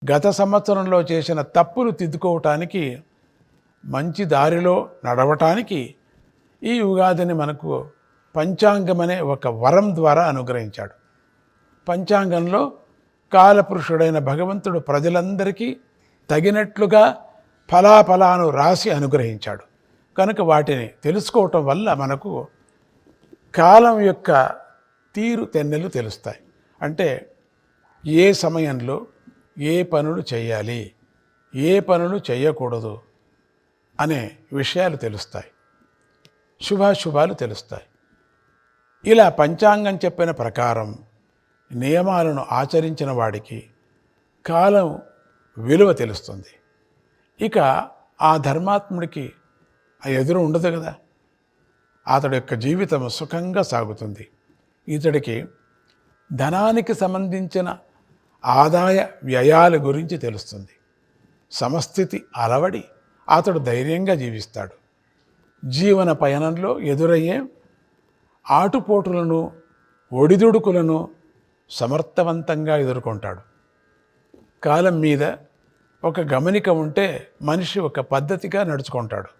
గత సంవత్సరంలో చేసిన తప్పులు తిద్దుకోవటానికి, మంచి దారిలో నడవటానికి ఈ ఉగాదిని మనకు పంచాంగమనే ఒక వరం ద్వారా అనుగ్రహించాడు. పంచాంగంలో కాలపురుషుడైన భగవంతుడు ప్రజలందరికీ తగినట్లుగా ఫలాఫలాను రాసి అనుగ్రహించాడు. కనుక వాటిని తెలుసుకోవటం వల్ల మనకు కాలం యొక్క తీరు తెన్నెలు తెలుస్తాయి. అంటే ఏ సమయంలో ఏ పనులు చేయాలి, ఏ పనులు చేయకూడదు అనే విషయాలు తెలుస్తాయి, శుభాశుభాలు తెలుస్తాయి. ఇలా పంచాంగం చెప్పిన ప్రకారం నియమాలను ఆచరించిన వాడికి కాలం విలువ తెలుస్తుంది. ఇక ఆ ధర్మాత్ముడికి ఆ ఎదురు ఉండదు కదా, అతడి యొక్క జీవితం సుఖంగా సాగుతుంది. ఇతడికి ధనానికి సంబంధించిన ఆదాయ వ్యయాల గురించి తెలుస్తుంది. సమస్థితి అలవడి అతడు ధైర్యంగా జీవిస్తాడు. జీవన పయనంలో ఎదురయ్యే ఆటుపోటులను, ఒడిదుడుకులను సమర్థవంతంగా ఎదుర్కొంటాడు. కాలం మీద ఒక గమనిక ఉంటే మనిషి ఒక పద్ధతిగా నడుచుకుంటాడు.